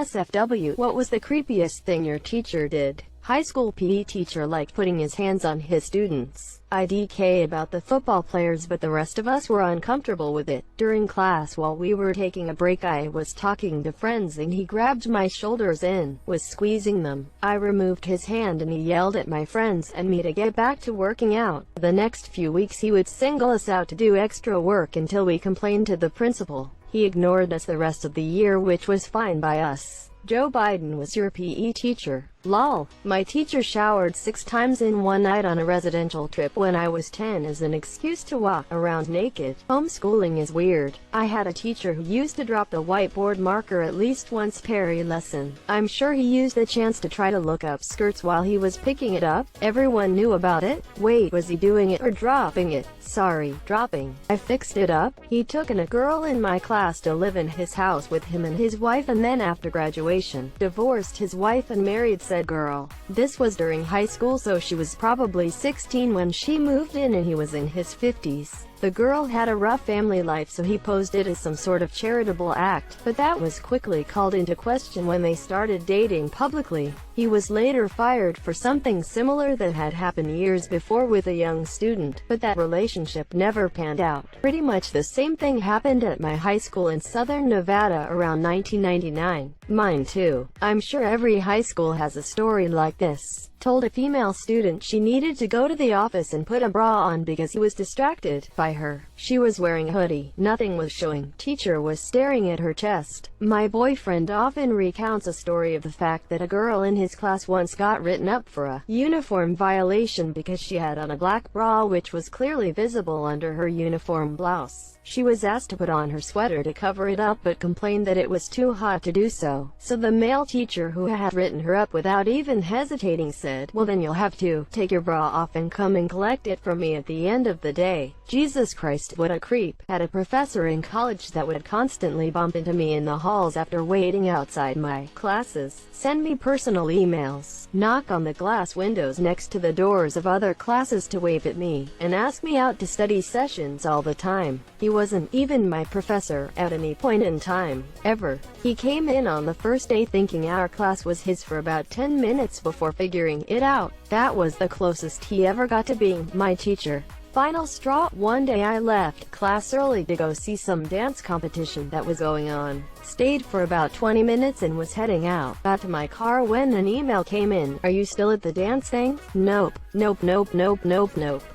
NSFW. What was the creepiest thing your teacher did? High school PE teacher liked putting his hands on his students. IDK about the football players, but the rest of us were uncomfortable with it. During class while we were taking a break, I was talking to friends and he grabbed my shoulders and was squeezing them. I removed his hand and he yelled at my friends and me to get back to working out. The next few weeks he would single us out to do extra work until we complained to the principal. He ignored us the rest of the year, which was fine by us. Joe Biden was your PE teacher. Lol. My teacher showered 6 times in one night on a residential trip when I was 10 as an excuse to walk around naked. Homeschooling is weird. I had a teacher who used to drop the whiteboard marker at least once per lesson. I'm sure he used the chance to try to look up skirts while he was picking it up. Everyone knew about it. Wait, was he doing it or dropping it? Sorry, dropping. I fixed it up. He took a girl in my class to live in his house with him and his wife, and then after graduation, divorced his wife and married said girl. This was during high school, so she was probably 16 when she moved in and he was in his 50s. The girl had a rough family life, so he posed it as some sort of charitable act, but that was quickly called into question when they started dating publicly. He was later fired for something similar that had happened years before with a young student, but that relationship never panned out. Pretty much the same thing happened at my high school in southern Nevada around 1999. Mine too. I'm sure every high school has a story like this. Told a female student she needed to go to the office and put a bra on because he was distracted by her. She was wearing a hoodie. Nothing was showing. Teacher was staring at her chest. My boyfriend often recounts a story of the fact that a girl in his class once got written up for a uniform violation because she had on a black bra which was clearly visible under her uniform blouse. She was asked to put on her sweater to cover it up but complained that it was too hot to do so. So the male teacher who had written her up without even hesitating said, "Well, then you'll have to take your bra off and come and collect it from me at the end of the day." Jesus Christ, what a creep. Had a professor in college that would constantly bump into me in the halls after waiting outside my classes, send me personal emails, knock on the glass windows next to the doors of other classes to wave at me, and ask me out to study sessions all the time. He wasn't even my professor at any point in time, ever. He came in on the first day thinking our class was his for about 10 minutes before figuring it out. That was the closest he ever got to being my teacher. Final straw. One day I left class early to go see some dance competition that was going on. Stayed for about 20 minutes and was heading out. Got to my car when an email came in. "Are you still at the dance thing?" Nope.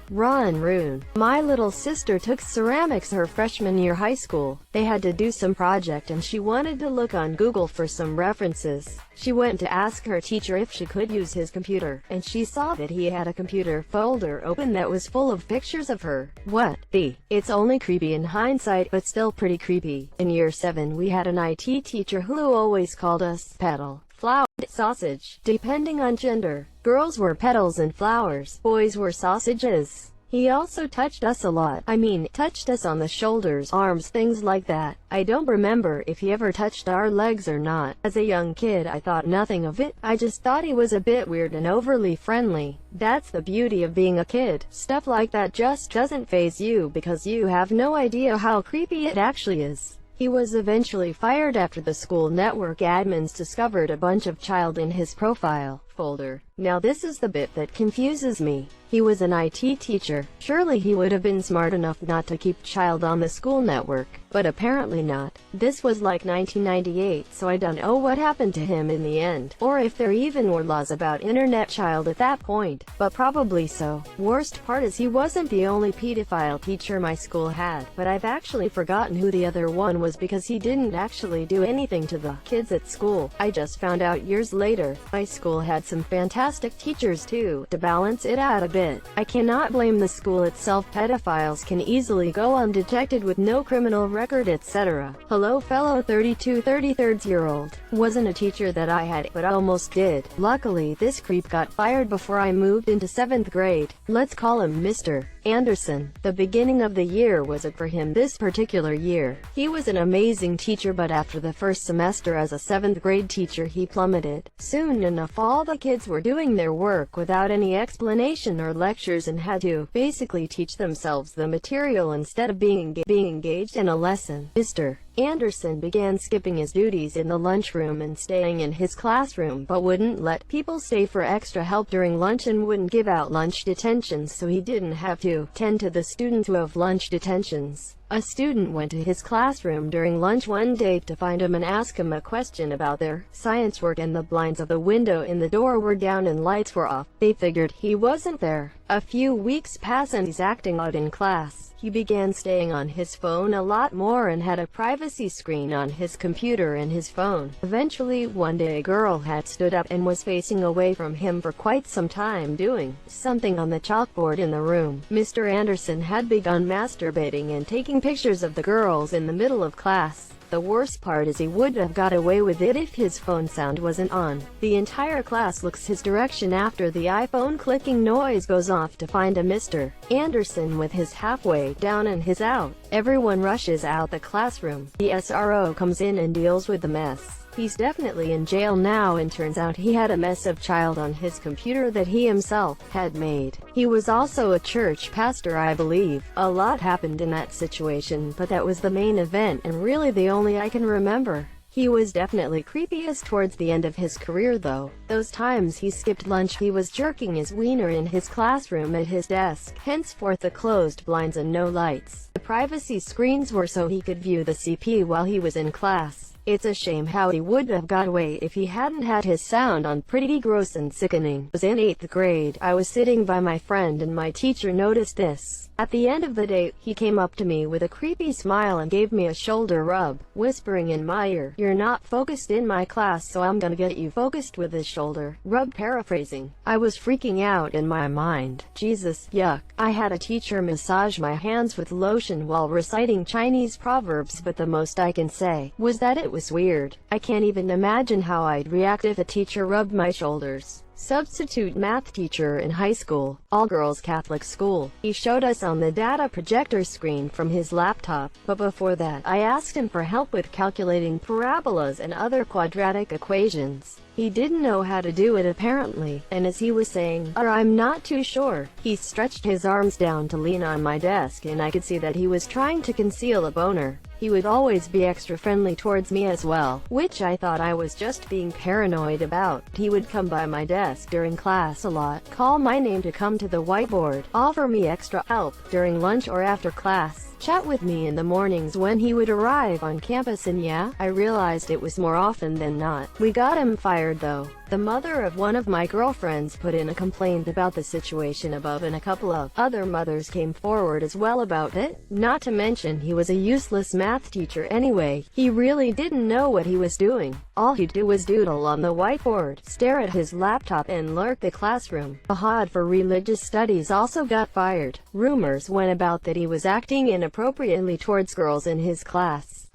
Run, Rune. My little sister took ceramics her freshman year high school. They had to do some project and she wanted to look on Google for some references. She went to ask her teacher if she could use his computer, and she saw that he had a computer folder open that was full of pictures of her. What the? It's only creepy in hindsight, but still pretty creepy. In year 7 we had an IT teacher who always called us petal, flower, sausage, depending on gender. Girls were petals and flowers, boys were sausages. He also touched us a lot. I mean, touched us on the shoulders, arms, things like that. I don't remember if he ever touched our legs or not. As a young kid I thought nothing of it. I just thought he was a bit weird and overly friendly. That's the beauty of being a kid. Stuff like that just doesn't faze you because you have no idea how creepy it actually is. He was eventually fired after the school network admins discovered a bunch of child in his profile folder. Now this is the bit that confuses me. He was an IT teacher. Surely he would have been smart enough not to keep child on the school network, but apparently not. This was like 1998, so I don't know what happened to him in the end, or if there even were laws about internet child at that point, but probably so. Worst part is he wasn't the only pedophile teacher my school had, but I've actually forgotten who the other one was because he didn't actually do anything to the kids at school. I just found out years later. My school had some fantastic teachers too, to balance it out a bit. I cannot blame the school itself. Pedophiles can easily go undetected with no criminal record, etc. Hello fellow 33rd-year-old. Wasn't a teacher that I had, but almost did. Luckily this creep got fired before I moved into 7th grade. Let's call him Mr. Anderson. The beginning of the year was it for him this particular year. He was an amazing teacher, but after the first semester as a 7th grade teacher he plummeted. Soon enough all the kids were doing their work without any explanation or lectures and had to basically teach themselves the material instead of being engaged in a lesson. Mr. Anderson began skipping his duties in the lunchroom and staying in his classroom, but wouldn't let people stay for extra help during lunch and wouldn't give out lunch detentions so he didn't have to tend to the students who have lunch detentions. A student went to his classroom during lunch one day to find him and ask him a question about their science work, and the blinds of the window in the door were down and lights were off. They figured he wasn't there. A few weeks pass and he's acting out in class. He began staying on his phone a lot more and had a privacy screen on his computer and his phone. Eventually, one day a girl had stood up and was facing away from him for quite some time doing something on the chalkboard in the room. Mr. Anderson had begun masturbating and taking pictures of the girls in the middle of class. The worst part is he would have got away with it if his phone sound wasn't on. The entire class looks his direction after the iPhone clicking noise goes off to find a Mr. Anderson with his halfway down and his out. Everyone rushes out the classroom. The SRO comes in and deals with the mess. He's definitely in jail now, and turns out he had a mess of child on his computer that he himself had made. He was also a church pastor, I believe. A lot happened in that situation, but that was the main event and really the only I can remember. He was definitely creepiest towards the end of his career though. Those times he skipped lunch, he was jerking his wiener in his classroom at his desk. Henceforth the closed blinds and no lights. The privacy screens were so he could view the CP while he was in class. It's a shame how he would have got away if he hadn't had his sound on. Pretty gross and sickening. I was in 8th grade. I was sitting by my friend and my teacher noticed this. At the end of the day, he came up to me with a creepy smile and gave me a shoulder rub, whispering in my ear, "You're not focused in my class, so I'm gonna get you focused with this shoulder rub," paraphrasing. I was freaking out in my mind. Jesus, yuck. I had a teacher massage my hands with lotion while reciting Chinese proverbs, but the most I can say was that it was weird. I can't even imagine how I'd react if a teacher rubbed my shoulders. Substitute math teacher in high school, all-girls Catholic school. He showed us on the data projector screen from his laptop, but before that, I asked him for help with calculating parabolas and other quadratic equations. He didn't know how to do it apparently, and as he was saying, I'm not too sure," he stretched his arms down to lean on my desk, and I could see that he was trying to conceal a boner. He would always be extra friendly towards me as well, which I thought I was just being paranoid about. He would come by my desk during class a lot, call my name to come to the whiteboard, offer me extra help during lunch or after class, chat with me in the mornings when he would arrive on campus, and yeah, I realized it was more often than not. We got him fired though. The mother of one of my girlfriends put in a complaint about the situation above, and a couple of other mothers came forward as well about it. Not to mention he was a useless math teacher anyway. He really didn't know what he was doing. All he'd do was doodle on the whiteboard, stare at his laptop, and lurk the classroom. Ahad for religious studies also got fired. Rumors went about that he was acting inappropriately towards girls in his class.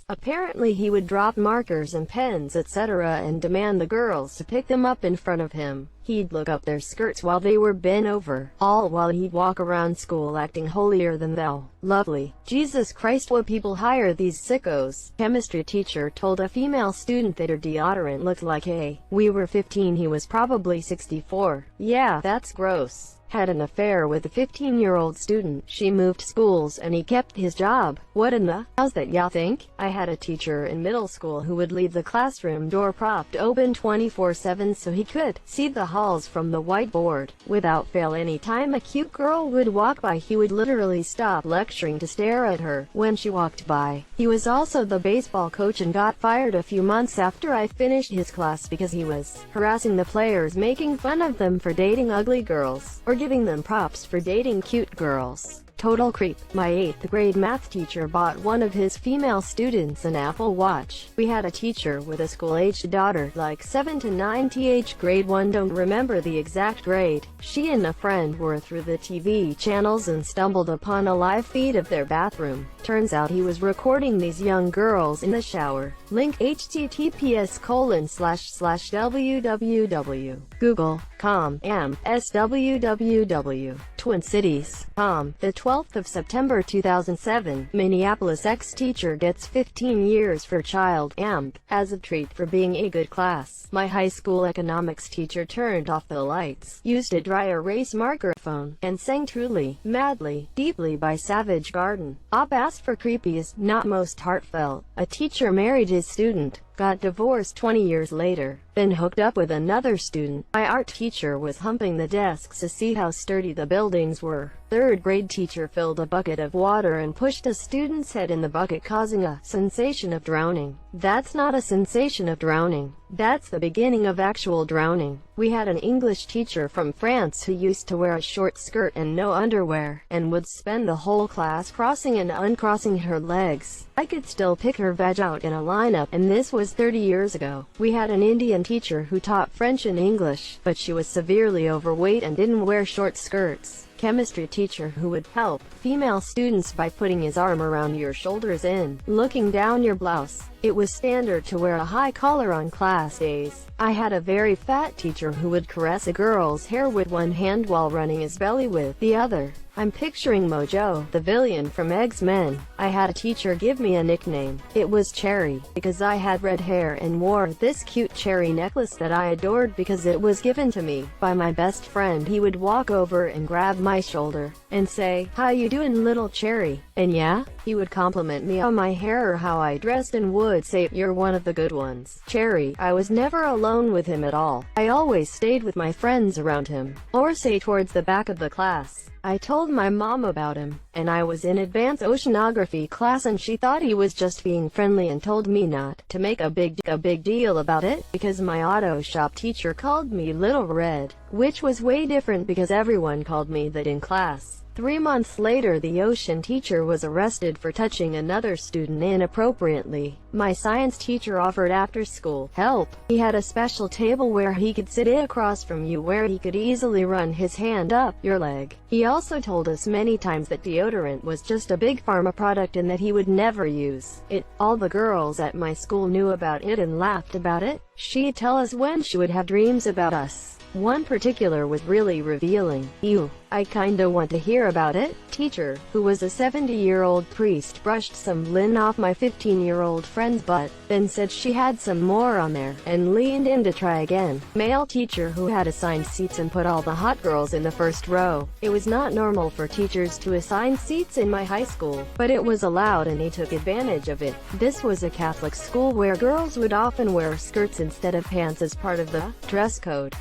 Apparently he would drop markers and pens, etc., and demand the girls to pick them up in front of him. He'd look up their skirts while they were bent over, all while he'd walk around school acting holier than thou. Lovely. Jesus Christ, what people hire these sickos. Chemistry teacher told a female student that her deodorant looked like hay. We were 15, he was probably 64. Yeah, that's gross. Had an affair with a 15-year-old student. She moved schools and he kept his job. What in the how's that, ya think? I had a teacher in middle school who would leave the classroom door propped open 24/7 so he could see the halls from the whiteboard. Without fail, any time a cute girl would walk by, he would literally stop lecturing to stare at her when she walked by. He was also the baseball coach and got fired a few months after I finished his class because he was harassing the players, making fun of them for dating ugly girls, or giving them props for dating cute girls. Total creep. My 8th grade math teacher bought one of his female students an Apple Watch. We had a teacher with a school-aged daughter, like 7 to 9 th grade 1, don't remember the exact grade. She and a friend were through the TV channels and stumbled upon a live feed of their bathroom. Turns out he was recording these young girls in the shower. Link https://www. Google.com /sww. Twin Cities. The 12th of September 2007, Minneapolis ex-teacher gets 15 years for child amp as a treat for being a good class. My high school economics teacher turned off the lights, used a dry erase marker phone, and sang Truly, Madly, Deeply by Savage Garden. Op asked for Creepiest, not most heartfelt. A teacher married his student, got divorced 20 years later, then hooked up with another student. My art teacher was humping the desks to see how sturdy the buildings were. Third grade teacher filled a bucket of water and pushed a student's head in the bucket, causing a sensation of drowning. That's not a sensation of drowning. That's the beginning of actual drowning. We had an English teacher from France who used to wear a short skirt and no underwear, and would spend the whole class crossing and uncrossing her legs. I could still pick her vag out in a lineup, and this was 30 years ago. We had an Indian teacher who taught French and English, but she was severely overweight and didn't wear short skirts. Chemistry teacher who would help female students by putting his arm around your shoulders and looking down your blouse. It was standard to wear a high collar on class days. I had a very fat teacher who would caress a girl's hair with one hand while running his belly with the other. I'm picturing Mojo, the villain from X-Men. I had a teacher give me a nickname. It was Cherry, because I had red hair and wore this cute cherry necklace that I adored because it was given to me by my best friend. He would walk over and grab my shoulder and say, "How you doing, little Cherry?" And yeah, he would compliment me on my hair or how I dressed and would say, "You're one of the good ones, Cherry." I was never alone with him at all. I always stayed with my friends around him, or say towards the back of the class. I told my mom about him, and I was in advanced oceanography class and she thought he was just being friendly and told me not to make a big deal about it, because my auto shop teacher called me Little Red, which was way different because everyone called me that in class. 3 months later, the ocean teacher was arrested for touching another student inappropriately. My science teacher offered after-school help. He had a special table where he could sit across from you where he could easily run his hand up your leg. He also told us many times that deodorant was just a big pharma product and that he would never use it. All the girls at my school knew about it and laughed about it. She'd tell us when she would have dreams about us. One particular was really revealing. Ew, I kinda want to hear about it. Teacher, who was a 70-year-old priest, brushed some lint off my 15-year-old friend's butt, then said she had some more on there, and leaned in to try again. Male teacher who had assigned seats and put all the hot girls in the first row. It was not normal for teachers to assign seats in my high school, but it was allowed and he took advantage of it. This was a Catholic school where girls would often wear skirts instead of pants as part of the dress code.